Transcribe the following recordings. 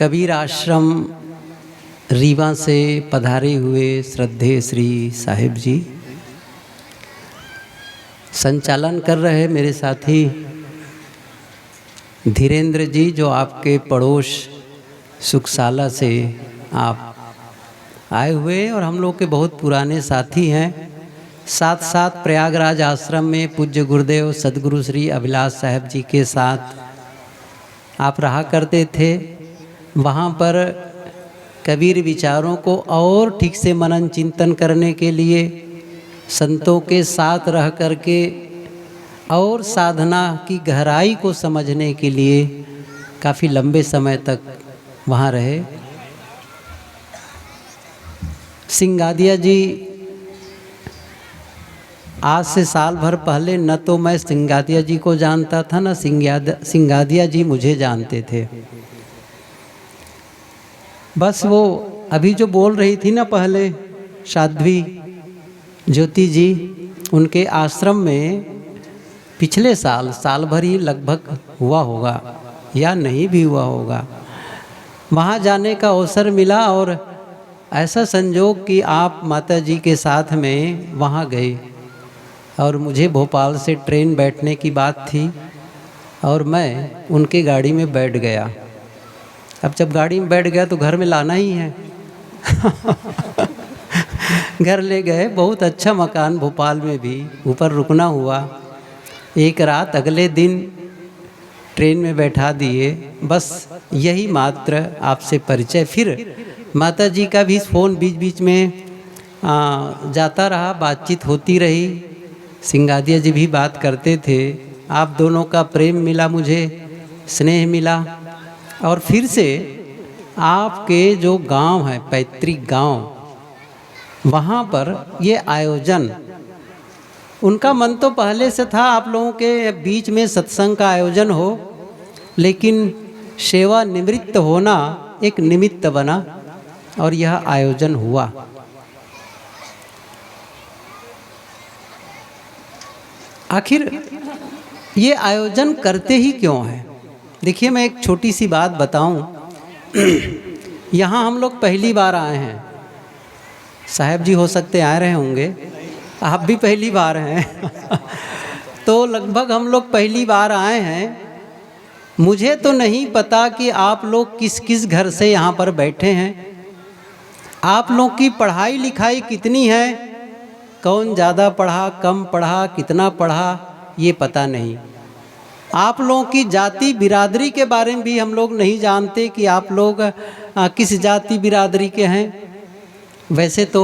कबीर आश्रम रीवा से पधारे हुए श्रद्धेय श्री साहिब जी, संचालन कर रहे मेरे साथी धीरेन्द्र जी, जो आपके पड़ोस सुखशाला से आप आए हुए और हम लोग के बहुत पुराने साथी हैं। साथ साथ प्रयागराज आश्रम में पूज्य गुरुदेव सद्गुरु श्री अभिलाष साहब जी के साथ आप रहा करते थे। वहाँ पर कबीर विचारों को और ठीक से मनन चिंतन करने के लिए संतों के साथ रह करके और साधना की गहराई को समझने के लिए काफ़ी लंबे समय तक वहाँ रहे। सिंगादिया जी, आज से साल भर पहले न तो मैं सिंगादिया जी को जानता था, न सिंगादिया जी मुझे जानते थे। बस वो अभी जो बोल रही थी ना पहले, साध्वी ज्योति जी, उनके आश्रम में पिछले साल भर ही लगभग हुआ होगा या नहीं भी हुआ होगा, वहाँ जाने का अवसर मिला और ऐसा संजोग कि आप माता जी के साथ में वहाँ गए और मुझे भोपाल से ट्रेन बैठने की बात थी और मैं उनके गाड़ी में बैठ गया। अब जब गाड़ी में बैठ गया तो घर में लाना ही है। घर ले गए, बहुत अच्छा मकान भोपाल में भी, ऊपर रुकना हुआ। एक रात अगले दिन ट्रेन में बैठा दिए। बस यही मात्र आपसे परिचय। फिर माता जी का भी फ़ोन बीच बीच में जाता रहा, बातचीत होती रही। सिंगादिया जी भी बात करते थे। आप दोनों का प्रेम मिला, मुझे स्नेह मिला। और फिर से आपके जो गांव है, पैतृक गांव, वहाँ पर ये आयोजन, उनका मन तो पहले से था आप लोगों के बीच में सत्संग का आयोजन हो, लेकिन सेवा निवृत्त होना एक निमित्त बना और यह आयोजन हुआ। आखिर ये आयोजन करते ही क्यों है? देखिए, मैं एक छोटी सी बात बताऊं। यहाँ हम लोग पहली बार आए हैं। साहब जी हो सकते आ रहे होंगे, आप भी पहली बार हैं। तो लगभग हम लोग पहली बार आए हैं। मुझे तो नहीं पता कि आप लोग किस किस घर से यहाँ पर बैठे हैं, आप लोग की पढ़ाई लिखाई कितनी है, कौन ज़्यादा पढ़ा, कम पढ़ा, कितना पढ़ा, ये पता नहीं। आप लोगों की जाति बिरादरी के बारे में भी हम लोग नहीं जानते कि आप लोग किस जाति बिरादरी के हैं। वैसे तो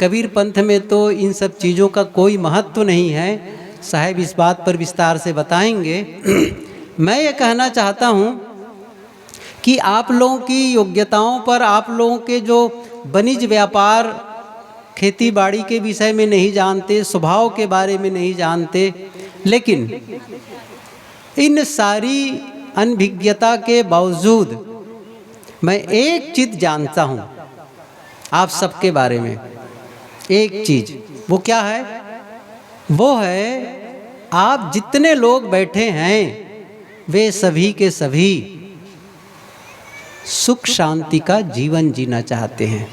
कबीर पंथ में तो इन सब चीज़ों का कोई महत्व नहीं है। साहब इस बात पर विस्तार से बताएंगे। मैं ये कहना चाहता हूँ कि आप लोगों की योग्यताओं पर, आप लोगों के जो वाणिज्य व्यापार खेती बाड़ी के विषय में नहीं जानते, स्वभाव के बारे में नहीं जानते, लेकिन इन सारी अनभिज्ञता के बावजूद मैं एक चीज़ जानता हूँ आप सबके बारे में। एक चीज़, वो क्या है? वो है आप जितने लोग बैठे हैं वे सभी के सभी सुख शांति का जीवन जीना चाहते हैं,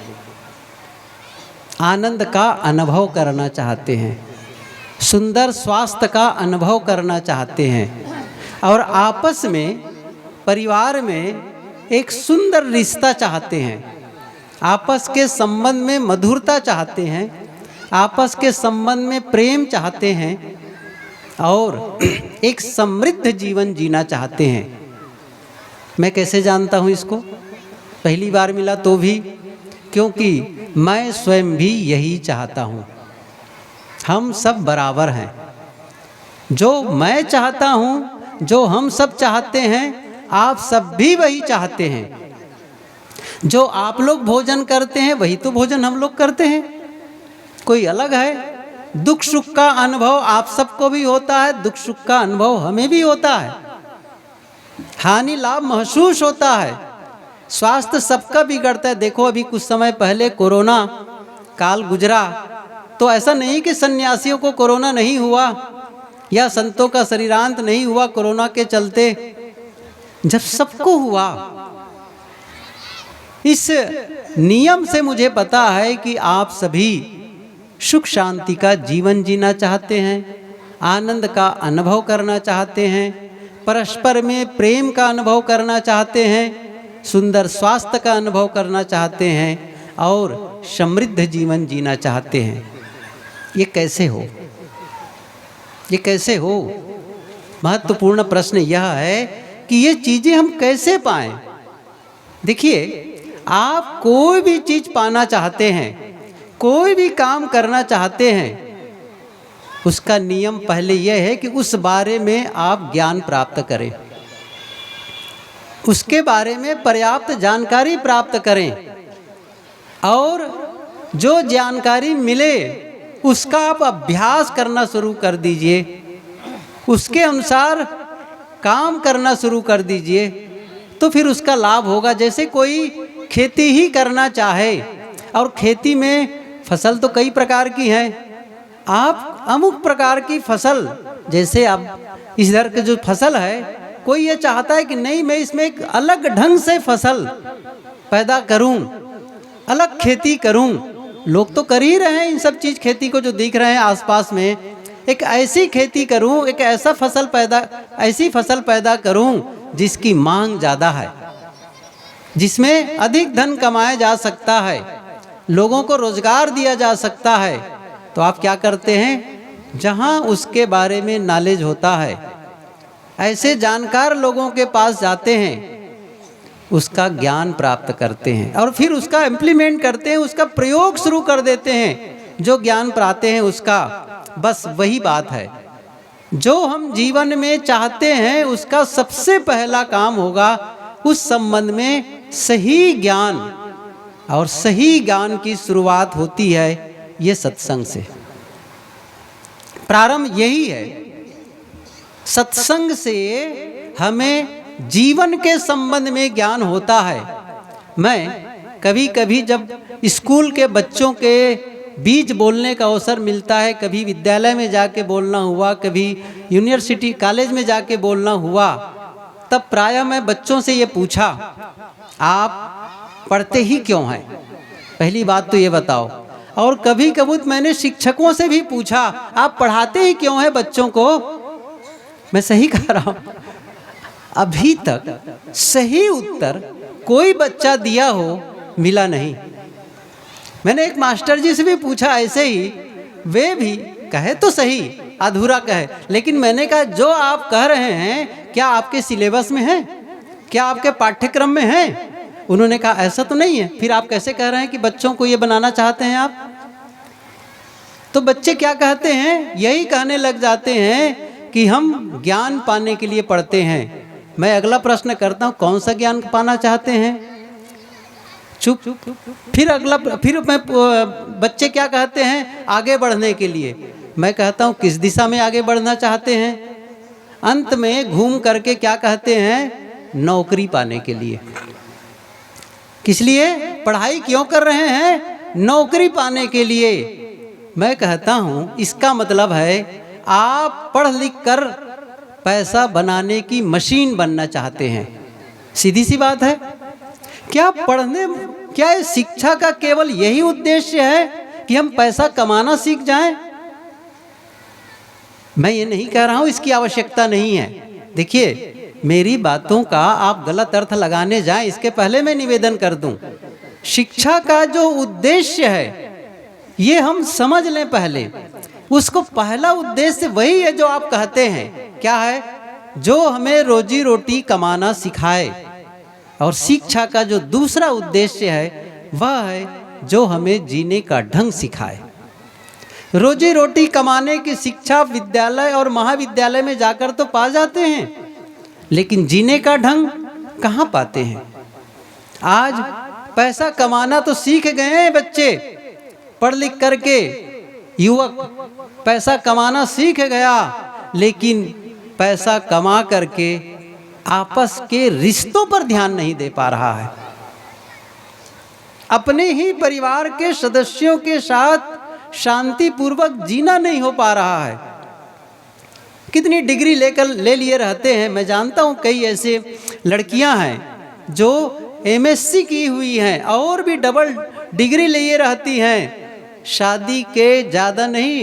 आनंद का अनुभव करना चाहते हैं, सुंदर स्वास्थ्य का अनुभव करना चाहते हैं और आपस में, परिवार में एक सुंदर रिश्ता चाहते हैं, आपस के संबंध में मधुरता चाहते हैं, आपस के संबंध में प्रेम चाहते हैं और एक समृद्ध जीवन जीना चाहते हैं। मैं कैसे जानता हूँ इसको? पहली बार मिला तो भी, क्योंकि मैं स्वयं भी यही चाहता हूँ। हम सब बराबर हैं। जो मैं चाहता हूँ, जो हम सब चाहते हैं, आप सब भी वही चाहते हैं। जो आप लोग भोजन करते हैं वही तो भोजन हम लोग करते हैं। कोई अलग है? दुख सुख का अनुभव आप सबको भी होता है, दुख सुख का अनुभव हमें भी होता है, हानि लाभ महसूस होता है, स्वास्थ्य सबका बिगड़ता है। देखो, अभी कुछ समय पहले कोरोना काल गुजरा, तो ऐसा नहीं कि सन्यासियों को कोरोना नहीं हुआ या संतों का शरीरांत नहीं हुआ कोरोना के चलते। जब सबको हुआ इस नियम से मुझे पता है कि आप सभी सुख शांति का जीवन जीना चाहते हैं, आनंद का अनुभव करना चाहते हैं, परस्पर में प्रेम का अनुभव करना चाहते हैं, सुंदर स्वास्थ्य का अनुभव करना चाहते हैं और समृद्ध जीवन जीना चाहते हैं। ये कैसे हो? ये कैसे हो? महत्वपूर्ण प्रश्न यह है कि ये चीज़ें हम कैसे पाएं। देखिए, आप कोई भी चीज़ पाना चाहते हैं, कोई भी काम करना चाहते हैं, उसका नियम पहले यह है कि उस बारे में आप ज्ञान प्राप्त करें, उसके बारे में पर्याप्त जानकारी प्राप्त करें और जो जानकारी मिले उसका आप अभ्यास करना शुरू कर दीजिए, उसके अनुसार काम करना शुरू कर दीजिए, तो फिर उसका लाभ होगा। जैसे कोई खेती ही करना चाहे और खेती में फसल तो कई प्रकार की हैं, आप अमुक प्रकार की फसल, जैसे अब इधर के जो फसल है, कोई ये चाहता है कि नहीं मैं इसमें एक अलग ढंग से फसल पैदा करूं, अलग खेती करूं। लोग तो कर ही रहे हैं इन सब चीज़, खेती को जो दिख रहे हैं आसपास में, एक ऐसी खेती करूं, एक ऐसी फसल पैदा करूं जिसकी मांग ज़्यादा है, जिसमें अधिक धन कमाया जा सकता है, लोगों को रोजगार दिया जा सकता है। तो आप क्या करते हैं, जहां उसके बारे में नॉलेज होता है, ऐसे जानकार लोगों के पास जाते हैं, उसका ज्ञान प्राप्त करते हैं और फिर उसका इम्प्लीमेंट करते हैं, उसका प्रयोग शुरू कर देते हैं। जो ज्ञान पाते हैं उसका, बस वही बात है। जो हम जीवन में चाहते हैं उसका सबसे पहला काम होगा उस संबंध में सही ज्ञान, और सही ज्ञान की शुरुआत होती है ये सत्संग से। प्रारंभ यही है, सत्संग से हमें जीवन के संबंध में ज्ञान होता है। मैं कभी कभी जब स्कूल के बच्चों के बीच बोलने का अवसर मिलता है, कभी विद्यालय में जाके बोलना हुआ, कभी यूनिवर्सिटी कॉलेज में जाके बोलना हुआ, तब प्रायः मैं बच्चों से ये पूछा, आप पढ़ते ही क्यों हैं? पहली बात तो ये बताओ। और कभी कभी मैंने शिक्षकों से भी पूछा, आप पढ़ाते ही क्यों हैं बच्चों को? मैं सही कह रहा हूँ, अभी तक सही उत्तर कोई बच्चा दिया हो मिला नहीं। मैंने एक मास्टर जी से भी पूछा ऐसे ही, वे भी कहे तो सही, अधूरा कहे, लेकिन मैंने कहा जो आप कह रहे हैं क्या आपके सिलेबस में है, क्या आपके पाठ्यक्रम में है? उन्होंने कहा ऐसा तो नहीं है। फिर आप कैसे कह रहे हैं कि बच्चों को ये बनाना चाहते हैं आप? तो बच्चे क्या कहते हैं, यही कहने लग जाते हैं कि हम ज्ञान पाने के लिए पढ़ते हैं। मैं अगला प्रश्न करता हूँ, कौन सा ज्ञान पाना चाहते हैं? चुप। फिर मैं बच्चे क्या कहते हैं, आगे बढ़ने के लिए। मैं कहता हूँ किस दिशा में आगे बढ़ना चाहते हैं? अंत में घूम करके क्या कहते हैं, नौकरी पाने के लिए। किस लिए पढ़ाई क्यों कर रहे हैं? नौकरी पाने के लिए। मैं कहता हूँ इसका मतलब है आप पढ़ लिख कर पैसा बनाने की मशीन बनना चाहते हैं। सीधी सी बात है। क्या शिक्षा का केवल यही उद्देश्य है कि हम पैसा कमाना सीख जाएं? मैं ये नहीं कह रहा हूं इसकी आवश्यकता नहीं है। देखिए, मेरी बातों का आप गलत अर्थ लगाने जाएं इसके पहले मैं निवेदन कर दूं, शिक्षा का जो उद्देश्य है ये हम समझ लें पहले। उसको पहला उद्देश्य वही है जो आप कहते हैं। क्या है? जो हमें रोजी रोटी कमाना सिखाए। और शिक्षा का जो दूसरा उद्देश्य है वह है जो हमें जीने का ढंग सिखाए। रोजी रोटी कमाने की शिक्षा विद्यालय और महाविद्यालय में जाकर तो पा जाते हैं, लेकिन जीने का ढंग कहाँ पाते हैं? आज पैसा कमाना तो सीख गए हैं बच्चे, पढ़ लिख करके युवक पैसा कमाना सीख गया, लेकिन पैसा कमा करके आपस के रिश्तों पर ध्यान नहीं दे पा रहा है। अपने ही परिवार के सदस्यों के साथ शांतिपूर्वक जीना नहीं हो पा रहा है। कितनी डिग्री ले लिए रहते हैं। मैं जानता हूँ कई ऐसे लड़कियां हैं जो एमएससी की हुई हैं और भी डबल डिग्री लिए रहती हैं, शादी के ज़्यादा नहीं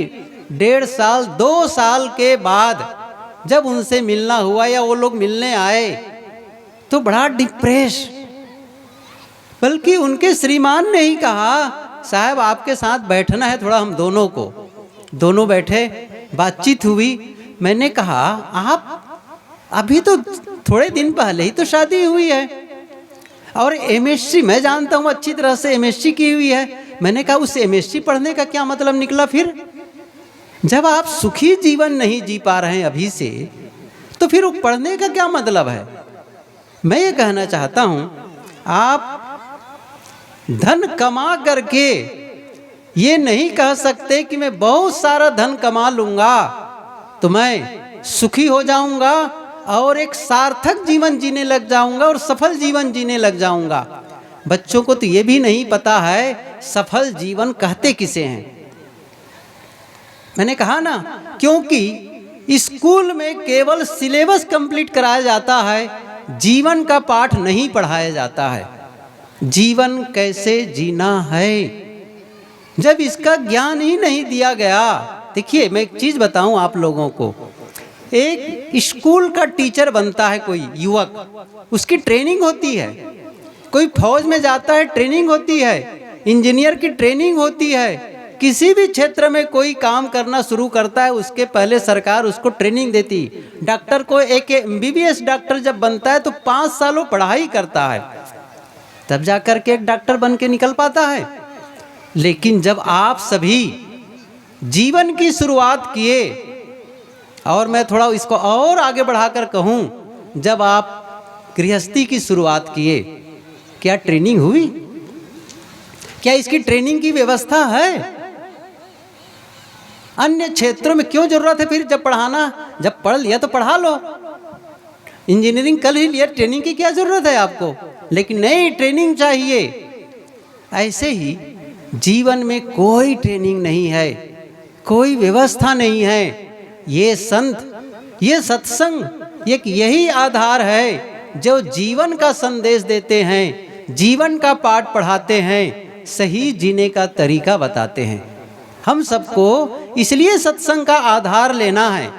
1.5 साल 2 साल के बाद जब उनसे मिलना हुआ या वो लोग मिलने आए तो बड़ा डिप्रेस, बल्कि उनके श्रीमान ने ही कहा साहब आपके साथ बैठना है थोड़ा हम दोनों को। दोनों बैठे, बातचीत हुई। मैंने कहा आप अभी तो थोड़े दिन पहले ही तो शादी हुई है और एमएससी मैं जानता हूँ अच्छी तरह से एमएससी की हुई है। मैंने कहा उस एमएससी पढ़ने का क्या मतलब निकला फिर? जब आप सुखी जीवन नहीं जी पा रहे हैं अभी से, तो फिर वो पढ़ने का क्या मतलब है? मैं ये कहना चाहता हूँ आप धन कमा करके ये नहीं कह सकते कि मैं बहुत सारा धन कमा लूँगा तो मैं सुखी हो जाऊँगा और एक सार्थक जीवन जीने लग जाऊँगा और सफल जीवन जीने लग जाऊँगा। बच्चों को तो ये भी नहीं पता है सफल जीवन कहते किसे हैं। मैंने कहा ना, क्योंकि स्कूल में केवल सिलेबस कंप्लीट कराया जाता है, जीवन का पाठ नहीं पढ़ाया जाता है। जीवन कैसे जीना है जब इसका ज्ञान ही नहीं दिया गया। देखिए मैं एक चीज बताऊं आप लोगों को, एक स्कूल का टीचर बनता है कोई युवक, उसकी ट्रेनिंग होती है। कोई फौज में जाता है, ट्रेनिंग होती है। इंजीनियर की ट्रेनिंग होती है। किसी भी क्षेत्र में कोई काम करना शुरू करता है उसके पहले सरकार उसको ट्रेनिंग देती। डॉक्टर को एक एमबीबीएस डॉक्टर जब बनता है तो 5 सालों पढ़ाई करता है, तब जाकर के एक डॉक्टर बन के निकल पाता है। लेकिन जब आप सभी जीवन की शुरुआत किए, और मैं थोड़ा इसको और आगे बढ़ाकर कहूँ, जब आप गृहस्थी की शुरुआत किए, क्या ट्रेनिंग हुई? क्या इसकी ट्रेनिंग की व्यवस्था है? अन्य क्षेत्रों में क्यों जरूरत है फिर? जब पढ़ाना, जब पढ़ लिया तो पढ़ा लो। इंजीनियरिंग कर ही लिया, ट्रेनिंग की क्या जरूरत है आपको? लेकिन नहीं, ट्रेनिंग चाहिए। ऐसे ही जीवन में कोई ट्रेनिंग नहीं है, कोई व्यवस्था नहीं है। ये संत, ये सत्संग एक यही आधार है जो जीवन का संदेश देते हैं, जीवन का पाठ पढ़ाते हैं, सही जीने का तरीका बताते हैं। हम सबको इसलिए सत्संग का आधार लेना है।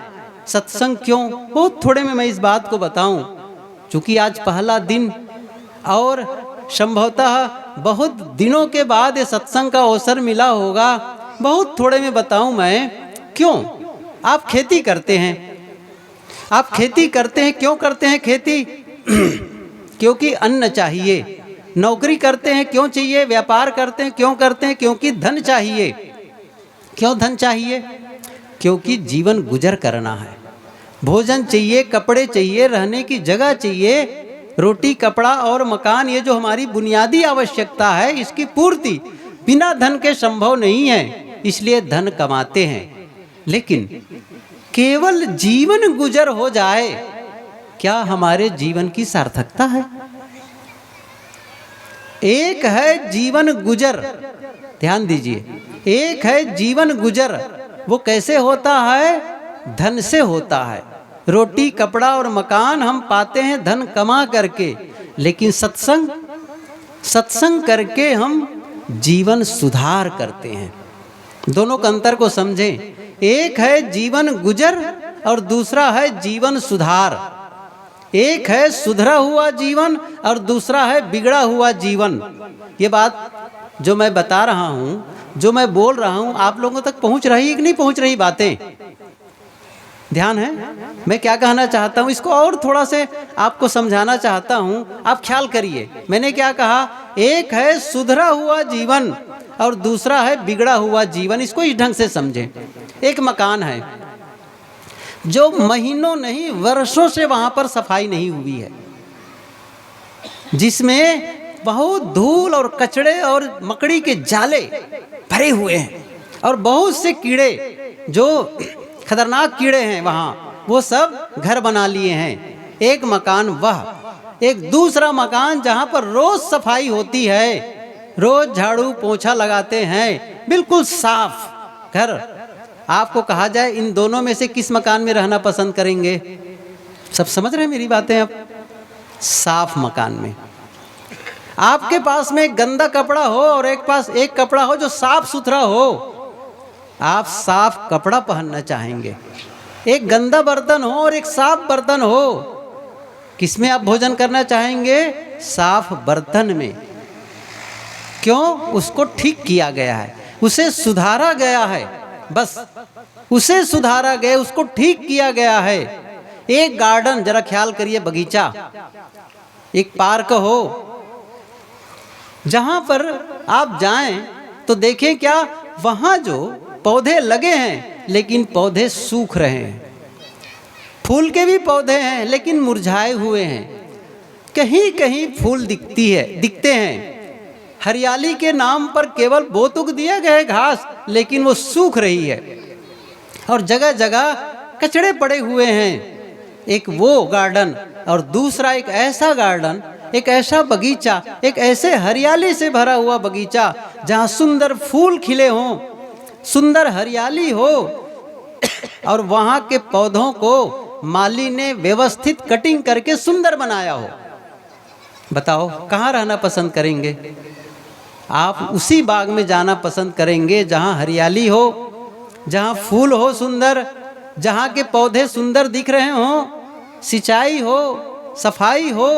सत्संग क्यों? बहुत थोड़े में मैं इस बात को बताऊं, क्योंकि आज पहला दिन और संभवतः बहुत दिनों के बाद ये सत्संग का अवसर मिला होगा। बहुत थोड़े में बताऊं मैं क्यों। आप खेती करते हैं, आप खेती करते हैं, क्यों करते हैं खेती? क्योंकि अन्न चाहिए। नौकरी करते हैं, क्यों चाहिए? व्यापार करते हैं, क्यों करते हैं? क्योंकि धन चाहिए। क्यों धन चाहिए? क्योंकि जीवन गुजर करना है। भोजन चाहिए, कपड़े चाहिए, रहने की जगह चाहिए, रोटी कपड़ा और मकान, ये जो हमारी बुनियादी आवश्यकता है, इसकी पूर्ति बिना धन के संभव नहीं है। इसलिए धन कमाते हैं। लेकिन केवल जीवन गुजर हो जाए, क्या हमारे जीवन की सार्थकता है? एक है जीवन गुजर, ध्यान दीजिए, एक है जीवन गुजर। वो कैसे होता है? धन से होता है। रोटी कपड़ा और मकान हम पाते हैं धन कमा करके, लेकिन सत्संग, सत्संग करके हम जीवन सुधार करते हैं। दोनों का अंतर को समझें। एक है जीवन गुजर और दूसरा है जीवन सुधार। एक है सुधरा हुआ जीवन और दूसरा है बिगड़ा हुआ जीवन। ये बात जो मैं बता रहा हूँ, जो मैं बोल रहा हूँ, आप लोगों तक पहुँच रही है कि नहीं पहुँच रही बातें? ध्यान है मैं क्या कहना चाहता हूँ? इसको और थोड़ा से आपको समझाना चाहता हूँ, आप ख्याल करिए। मैंने क्या कहा? एक है सुधरा हुआ जीवन और दूसरा है बिगड़ा हुआ जीवन। इसको इस ढंग से समझें। एक मकान है जो महीनों नहीं वर्षों से वहां पर सफाई नहीं हुई है, जिसमें बहुत धूल और कचड़े और मकड़ी के जाले भरे हुए हैं और बहुत से कीड़े जो खतरनाक कीड़े हैं वहाँ, वो सब घर बना लिए हैं। एक मकान वह, एक दूसरा मकान जहाँ पर रोज सफाई होती है, रोज झाड़ू पोछा लगाते हैं, बिल्कुल साफ घर। आपको कहा जाए इन दोनों में से किस मकान में रहना पसंद करेंगे? सब समझ रहे हैं मेरी बातें? अब साफ मकान में। आपके पास में एक गंदा कपड़ा हो और एक कपड़ा हो जो साफ सुथरा हो, आप साफ कपड़ा पहनना चाहेंगे। एक गंदा बर्तन हो और एक साफ बर्तन हो, किसमें आप भोजन करना चाहेंगे? साफ बर्तन में। क्यों? उसको ठीक किया गया है, उसे सुधारा गया है, बस उसे सुधारा गया, उसको ठीक किया गया है। एक गार्डन, जरा ख्याल करिए, बगीचा, एक पार्क हो, जहां पर आप जाएं तो देखें क्या वहां जो पौधे लगे हैं लेकिन पौधे सूख रहे हैं, फूल के भी पौधे हैं लेकिन मुरझाए हुए हैं, कहीं कहीं फूल दिखते हैं। हरियाली के नाम पर केवल बोतुक दिए गए घास, लेकिन वो सूख रही है, और जगह जगह कचड़े पड़े हुए हैं। एक वो गार्डन, और दूसरा एक ऐसा गार्डन, एक ऐसा बगीचा, एक ऐसे हरियाली से भरा हुआ बगीचा जहाँ सुंदर फूल खिले हों, सुंदर हरियाली हो, और वहाँ के पौधों को माली ने व्यवस्थित कटिंग करके सुंदर बनाया हो। बताओ कहाँ रहना पसंद करेंगे? आप उसी बाग में जाना पसंद करेंगे जहाँ हरियाली हो, जहाँ फूल हो सुंदर, जहाँ के पौधे सुंदर दिख रहे हों, सिंचाई हो, सफाई हो,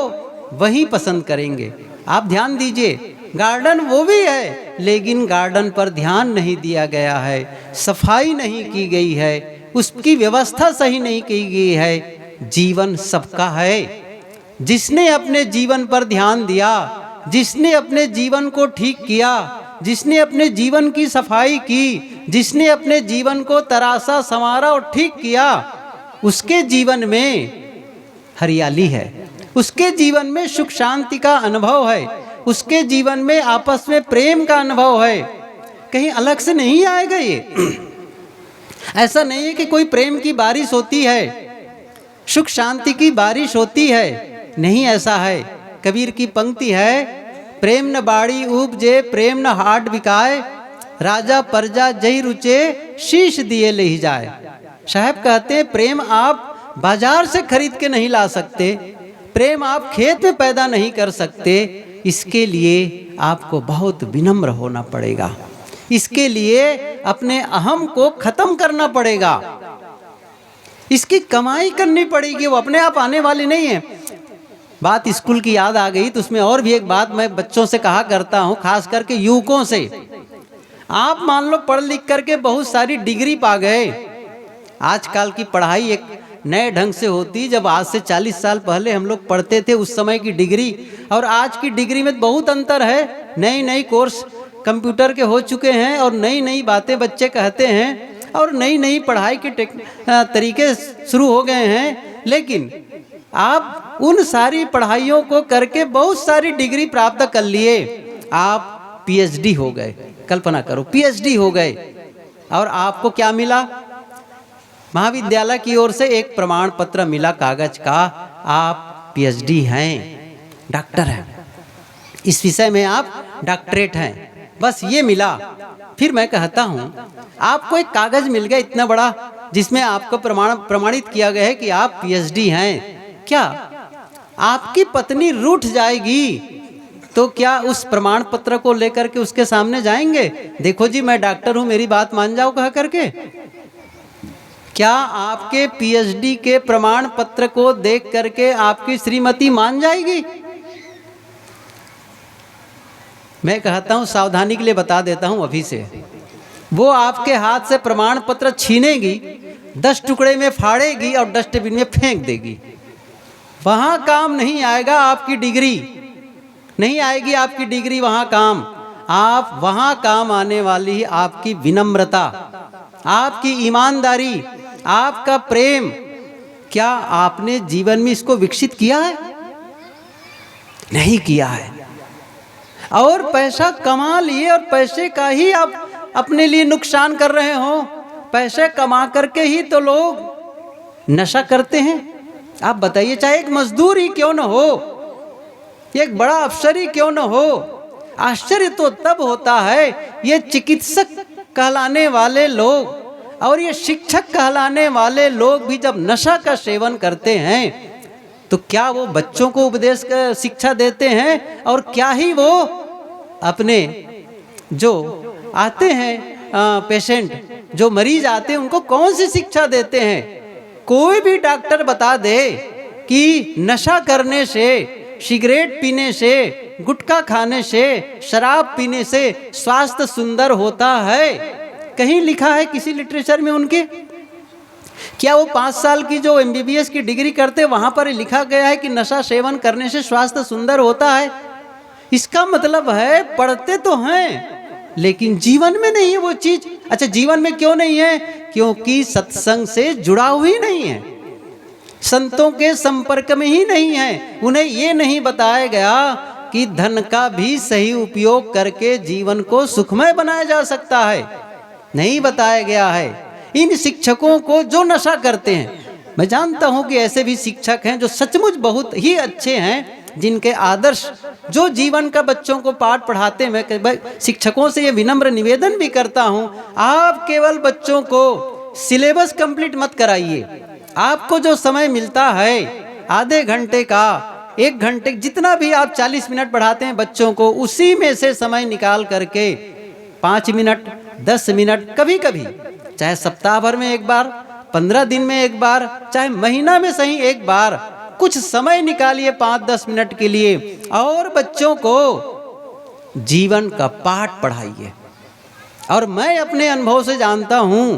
वही पसंद करेंगे। आप ध्यान दीजिए, गार्डन वो भी है लेकिन गार्डन पर ध्यान नहीं दिया गया है, सफाई नहीं की गई है, उसकी व्यवस्था सही नहीं की गई है। जीवन सबका है, जिसने अपने जीवन पर ध्यान दिया, जिसने अपने जीवन को ठीक किया, जिसने अपने जीवन की सफाई की, जिसने अपने जीवन को तराशा, संवारा और ठीक किया, उसके जीवन में हरियाली है, उसके जीवन में सुख शांति का अनुभव है, उसके जीवन में आपस में प्रेम का अनुभव है। कहीं अलग से नहीं आएगा ये। ऐसा नहीं है कि कोई प्रेम की बारिश होती है, सुख शांति की बारिश होती है, नहीं ऐसा है। कबीर की पंक्ति है, प्रेम न बाड़ी उपजे, प्रेम न हाट बिकाए, राजा प्रजा जय रुचे, शीश दिए ले ही जाए। साहब कहते हैं प्रेम आप बाजार से खरीद के नहीं ला सकते, प्रेम आप खेत में पैदा नहीं कर सकते, इसके लिए आपको बहुत विनम्र होना पड़ेगा, इसके लिए अपने अहम को खत्म करना पड़ेगा, इसकी कमाई करनी पड़ेगी, वो अपने आप आने वाली नहीं है। बात स्कूल की याद आ गई तो उसमें और भी एक बात मैं बच्चों से कहा करता हूँ, खास करके युवकों से। आप मान लो पढ़ लिख करके बहुत सारी डिग्री पा गए, आजकल की पढ़ाई एक नए ढंग से होती। जब आज से 40 साल पहले हम लोग पढ़ते थे, उस समय की डिग्री और आज की डिग्री में बहुत अंतर है। नई नई कोर्स कंप्यूटर के हो चुके हैं और नई नई बातें बच्चे कहते हैं और नई नई पढ़ाई के तरीके शुरू हो गए हैं। लेकिन आप उन सारी पढ़ाइयों को करके बहुत सारी डिग्री प्राप्त कर लिए, आप पीएचडी हो गए। कल्पना करो, पीएचडी हो गए और आपको क्या मिला? महाविद्यालय की ओर से एक प्रमाण पत्र मिला कागज का, आप पीएचडी हैं, डॉक्टर हैं, इस विषय में आप डॉक्टरेट हैं, बस ये मिला। फिर मैं कहता हूँ आपको एक कागज मिल गया इतना बड़ा जिसमें आपको प्रमाणित किया गया है कि आप पीएचडी हैं। क्या आपकी पत्नी रूठ जाएगी तो क्या उस प्रमाण पत्र को लेकर के उसके सामने जाएंगे? देखो जी मैं डॉक्टर हूँ, मेरी बात मान जाओ कह करके? क्या आपके पीएचडी के प्रमाण पत्र को देख करके आपकी श्रीमती मान जाएगी? मैं कहता हूं, सावधानी के लिए बता देता हूं अभी से, वो आपके हाथ से प्रमाण पत्र छीनेगी, 10 टुकड़े में फाड़ेगी और डस्टबिन में फेंक देगी। वहां काम नहीं आएगा आपकी डिग्री, नहीं आएगी आपकी डिग्री वहां काम। आप वहां काम आने वाली आपकी विनम्रता, आपकी ईमानदारी, आपका प्रेम। क्या आपने जीवन में इसको विकसित किया है? नहीं किया है। और पैसा कमा लिए और पैसे का ही आप अपने लिए नुकसान कर रहे हो। पैसे कमा करके ही तो लोग नशा करते हैं। आप बताइए, चाहे एक मजदूर ही क्यों न हो, एक बड़ा अफसर ही क्यों न हो, आश्चर्य तो तब होता है ये चिकित्सक कहलाने वाले लोग और ये शिक्षक कहलाने वाले लोग भी जब नशा का सेवन करते हैं तो क्या वो बच्चों को उपदेश का शिक्षा देते हैं, और क्या ही वो अपने जो आते हैं पेशेंट, जो मरीज आते हैं, उनको कौन सी शिक्षा देते हैं? कोई भी डॉक्टर बता दे कि नशा करने से, सिगरेट पीने से, गुटखा खाने से, शराब पीने से स्वास्थ्य सुंदर होता है? कहीं लिखा है किसी लिटरेचर में उनके? क्या वो 5 साल की जो MBBS की डिग्री करते वहां पर लिखा गया है कि नशा सेवन करने से स्वास्थ्य सुंदर होता है? इसका मतलब है पढ़ते तो हैं लेकिन जीवन में नहीं है वो चीज। अच्छा, जीवन में क्यों नहीं है? क्योंकि सत्संग से जुड़ा हुई नहीं है, संतों के संपर्क में ही नहीं है। उन्हें ये नहीं बताया गया कि धन का भी सही उपयोग करके जीवन को सुखमय बनाया जा सकता है, नहीं बताया गया है। इन शिक्षकों को जो नशा करते हैं, मैं जानता हूं कि ऐसे भी शिक्षक हैं जो सचमुच बहुत ही अच्छे हैं, जिनके आदर्श, जो जीवन का बच्चों को पाठ पढ़ाते हैं। मैं शिक्षकों से ये विनम्र निवेदन भी करता हूं, आप केवल बच्चों को सिलेबस कंप्लीट मत कराइए। आपको जो समय मिलता है आधे घंटे का, 1 घंटे, जितना भी आप 40 मिनट पढ़ाते हैं बच्चों को, उसी में से समय निकाल करके 5 मिनट, 10 मिनट, कभी कभी चाहे सप्ताह भर में एक बार, 15 दिन में एक बार, चाहे महीना में सही एक बार, कुछ समय निकालिए 5-10 मिनट के लिए और बच्चों को जीवन का पाठ पढ़ाइए। और मैं अपने अनुभव से जानता हूं,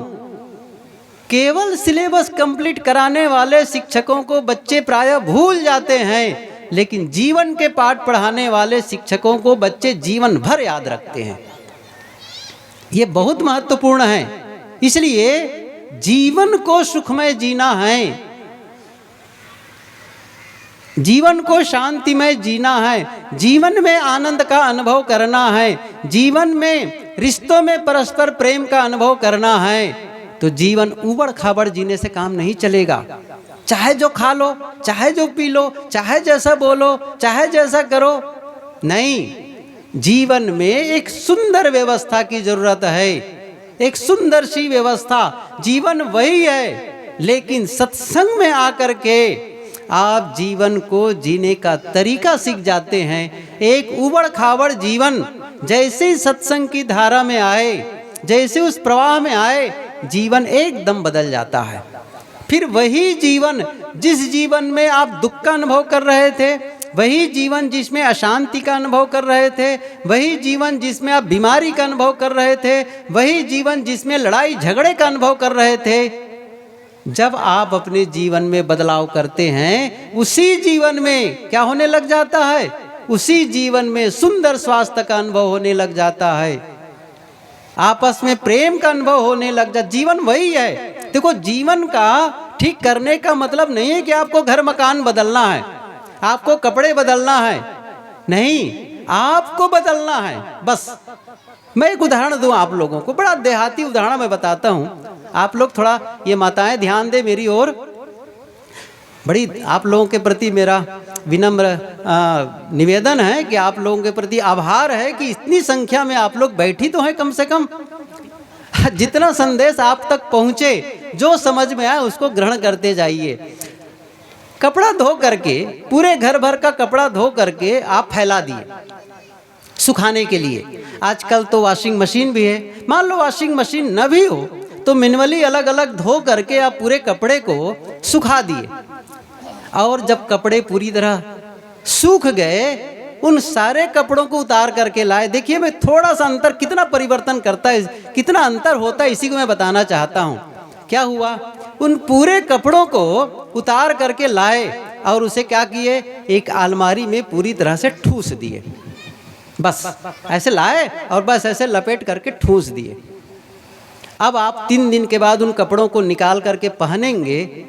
केवल सिलेबस कंप्लीट कराने वाले शिक्षकों को बच्चे प्रायः भूल जाते हैं, लेकिन जीवन के पाठ पढ़ाने वाले शिक्षकों को बच्चे जीवन भर याद रखते हैं। ये बहुत महत्वपूर्ण है। इसलिए जीवन को सुखमय जीना है, जीवन को शांतिमय जीना है, जीवन में आनंद का अनुभव करना है, जीवन में रिश्तों में परस्पर प्रेम का अनुभव करना है, तो जीवन उबड़ खाबड़ जीने से काम नहीं चलेगा। चाहे जो खा लो, चाहे जो पी लो, चाहे जैसा बोलो, चाहे जैसा करो, नहीं। जीवन में एक सुंदर व्यवस्था की जरूरत है, एक सुंदर सी व्यवस्था। जीवन वही है, लेकिन सत्संग में आकर के आप जीवन को जीने का तरीका सीख जाते हैं। एक उबड़ खाबड़ जीवन जैसे ही सत्संग की धारा में आए, जैसे उस प्रवाह में आए, जीवन एकदम बदल जाता है। फिर वही जीवन, जिस जीवन में आप दुख का अनुभव कर रहे थे, वही जीवन जिसमें अशांति का अनुभव कर रहे थे, वही जीवन जिसमें आप बीमारी का अनुभव कर रहे थे, वही जीवन जिसमें लड़ाई झगड़े का अनुभव कर रहे थे, जब आप अपने जीवन में बदलाव करते हैं, उसी जीवन में क्या होने लग जाता है? उसी जीवन में सुंदर स्वास्थ्य का अनुभव होने लग जाता है, आपस में प्रेम का अनुभव होने लग जाता। जीवन वही है। देखो, जीवन का ठीक करने का मतलब नहीं है कि आपको घर मकान बदलना है, आपको कपड़े बदलना है, नहीं, आपको बदलना है बस। मैं एक उदाहरण दूं आप लोगों को, बड़ा देहाती उदाहरण मैं बताता हूं, आप लोग थोड़ा, ये माताएं ध्यान दे मेरी ओर। बड़ी आप लोगों के प्रति मेरा विनम्र निवेदन है कि आप लोगों के प्रति आभार है कि इतनी संख्या में आप लोग बैठी तो हैं कम से कम। जितना संदेश आप तक पहुंचे, जो समझ में आए उसको ग्रहण करते जाइए। कपड़ा धो करके, पूरे घर भर का कपड़ा धो करके आप फैला दिए सुखाने के लिए। आजकल तो वॉशिंग मशीन भी है। मान लो वॉशिंग मशीन न भी हो तो मैन्युअली अलग अलग धो करके आप पूरे कपड़े को सुखा दिए, और जब कपड़े पूरी तरह सूख गए, उन सारे कपड़ों को उतार करके लाए। देखिए, मैं थोड़ा सा अंतर कितना परिवर्तन करता है, कितना अंतर होता है, इसी को मैं बताना चाहता हूँ। क्या हुआ? उन पूरे कपड़ों को उतार करके लाए और उसे क्या किए? एक अलमारी में पूरी तरह से ठूस दिए। बस ऐसे लाए और बस ऐसे लपेट करके ठूस दिए। अब आप 3 दिन के बाद उन कपड़ों को निकाल करके पहनेंगे,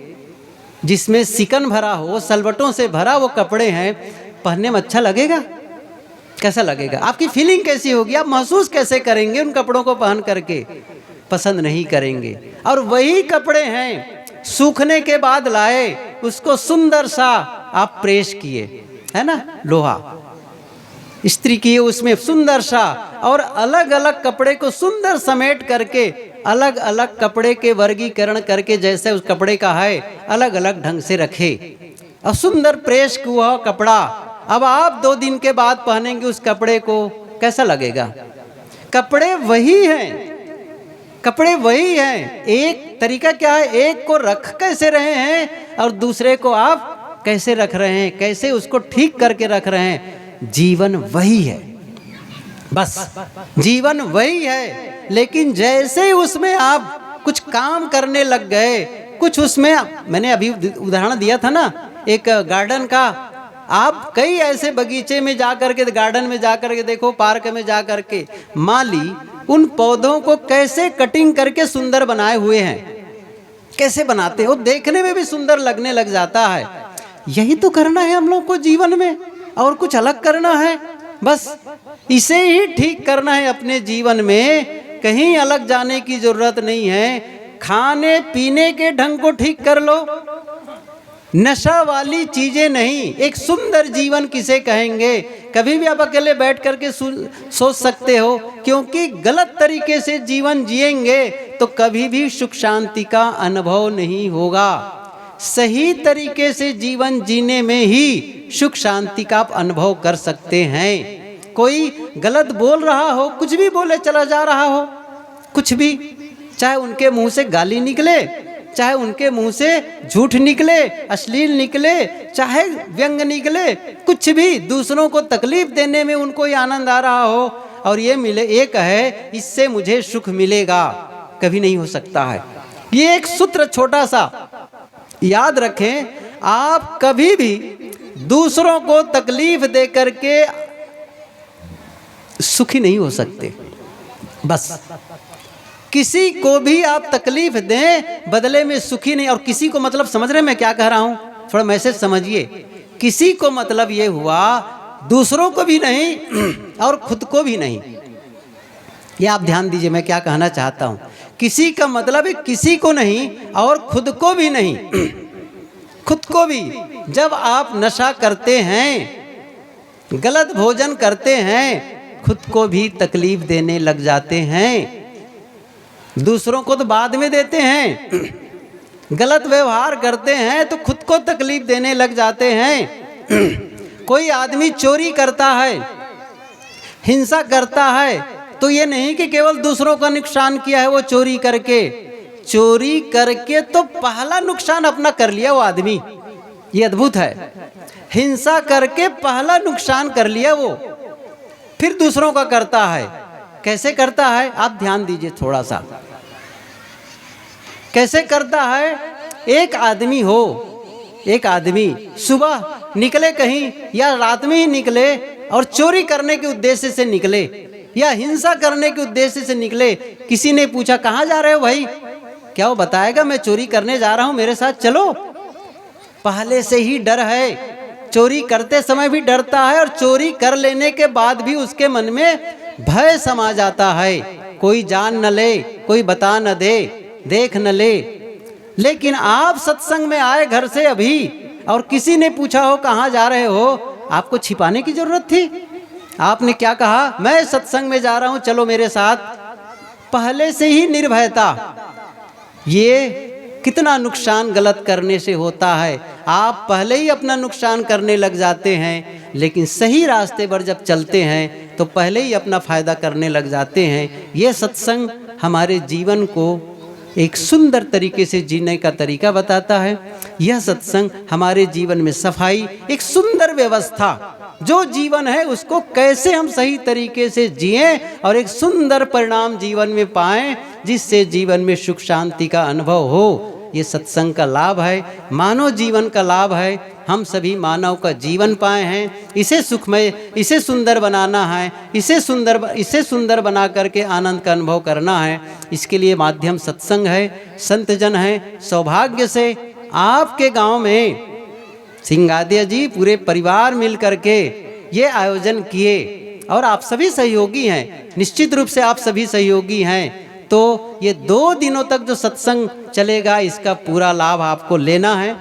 जिसमें सिकन भरा हो, सलवटों से भरा वो कपड़े हैं, पहनने में अच्छा लगेगा? कैसा लगेगा? आपकी फीलिंग कैसी होगी? आप महसूस कैसे करेंगे उन कपड़ों को पहन करके? पसंद नहीं करेंगे। और वही कपड़े हैं, सूखने के बाद लाए, उसको सुंदर सा आप प्रेस किए, है ना, लोहा इस्त्री किए, उसमें सुंदर सा, और अलग अलग कपड़े को सुंदर समेट करके, अलग अलग कपड़े के वर्गीकरण करके, जैसे उस कपड़े का है अलग अलग ढंग से रखे, और सुंदर प्रेस हुआ कपड़ा, अब आप 2 दिन के बाद पहनेंगे उस कपड़े को, कैसा लगेगा? कपड़े वही हैं, कपड़े वही हैं। एक तरीका क्या है, एक को रख कैसे रहे हैं और दूसरे को आप कैसे रख रहे हैं, कैसे उसको ठीक करके रख रहे हैं। जीवन वही है, बस जीवन वही है। लेकिन जैसे ही उसमें आप कुछ काम करने लग गए, कुछ उसमें, मैंने अभी उदाहरण दिया था ना एक गार्डन का, आप कई ऐसे बगीचे में जाकर के, गार्डन में जाकर के देखो, पार्क में जाकर के माली उन पौधों को कैसे कटिंग करके सुंदर बनाए हुए हैं, कैसे बनाते हो, देखने में भी सुंदर लगने लग जाता है। यही तो करना है हम लोग को जीवन में, और कुछ अलग करना है? बस इसे ही ठीक करना है अपने जीवन में, कहीं अलग जाने की जरूरत नहीं है। खाने पीने के ढंग को ठीक कर लो, नशा वाली चीजें नहीं। एक सुंदर जीवन किसे कहेंगे? कभी भी आप अकेले बैठ करके सोच सकते हो, क्योंकि गलत तरीके से जीवन जिएंगे तो कभी भी सुख शांति का अनुभव नहीं होगा। सही तरीके से जीवन जीने में ही सुख शांति का आप अनुभव कर सकते हैं। कोई गलत बोल रहा हो, कुछ भी बोले चला जा रहा हो, कुछ भी, चाहे उनके मुंह से गाली निकले, चाहे उनके मुंह से झूठ निकले, अश्लील निकले, चाहे व्यंग निकले, कुछ भी, दूसरों को तकलीफ देने में उनको ये आनंद आ रहा हो और ये मिले, एक है इससे मुझे सुख मिलेगा, कभी नहीं हो सकता है। ये एक सूत्र छोटा सा याद रखें, आप कभी भी दूसरों को तकलीफ दे करके सुखी नहीं हो सकते। बस किसी को भी आप तकलीफ दें, बदले में सुखी नहीं। और किसी को मतलब समझ रहे मैं क्या कह रहा हूं? थोड़ा मैसेज समझिए। किसी को मतलब ये हुआ दूसरों को भी नहीं और खुद को भी नहीं। ये आप ध्यान दीजिए मैं क्या कहना चाहता हूं। किसी का मतलब है किसी को नहीं और खुद को भी नहीं। खुद को भी, जब आप नशा करते हैं, गलत भोजन करते हैं, खुद को भी तकलीफ देने लग जाते हैं। दूसरों को तो बाद में देते हैं, गलत व्यवहार करते हैं तो खुद को तकलीफ देने लग जाते हैं। कोई आदमी चोरी करता है, हिंसा करता है, तो ये नहीं कि केवल दूसरों का नुकसान किया है वो चोरी करके तो पहला नुकसान अपना कर लिया वो आदमी। ये अद्भुत है। हिंसा करके पहला नुकसान कर लिया वो, फिर दूसरों का करता है। कैसे करता है आप ध्यान दीजिए थोड़ा सा। कैसे करता है? एक आदमी सुबह निकले कहीं या रात में ही निकले और चोरी करने के उद्देश्य से निकले या हिंसा करने के उद्देश्य से निकले। किसी ने पूछा कहाँ जा रहे हो भाई? क्या वो बताएगा मैं चोरी करने जा रहा हूँ, मेरे साथ चलो? पहले से ही डर है, चोरी करते समय भी डरता है और चोरी कर लेने के बाद भी उसके मन में भय समा जाता है। कोई जान न ले, कोई बता न दे, देख न ले। लेकिन आप सत्संग में आए घर से अभी और किसी ने पूछा हो कहाँ जा रहे हो, आपको छिपाने की जरूरत थी? आपने क्या कहा? मैं सत्संग में जा रहा हूँ, चलो मेरे साथ। पहले से ही निर्भयता। ये कितना नुकसान गलत करने से होता है। आप पहले ही अपना नुकसान करने लग जाते हैं, लेकिन सही रास्ते पर जब चलते हैं तो पहले ही अपना फायदा करने लग जाते हैं। ये सत्संग हमारे जीवन को एक सुंदर तरीके से जीने का तरीका बताता है। यह सत्संग हमारे जीवन में सफाई, एक सुंदर व्यवस्था, जो जीवन है उसको कैसे हम सही तरीके से जिएं और एक सुंदर परिणाम जीवन में पाएं, जिससे जीवन में सुख शांति का अनुभव हो। ये सत्संग का लाभ है, मानव जीवन का लाभ है। हम सभी मानव का जीवन पाए हैं, इसे सुखमय, इसे सुंदर बनाना है, इसे सुंदर बना करके आनंद का अनुभव करना है। इसके लिए माध्यम सत्संग है, संतजन है। सौभाग्य से आपके गांव में सिंगादिया जी पूरे परिवार मिल करके ये आयोजन किए और आप सभी सहयोगी हैं, निश्चित रूप से आप सभी सहयोगी हैं। तो ये 2 दिनों तक जो सत्संग चलेगा इसका पूरा लाभ आपको लेना है।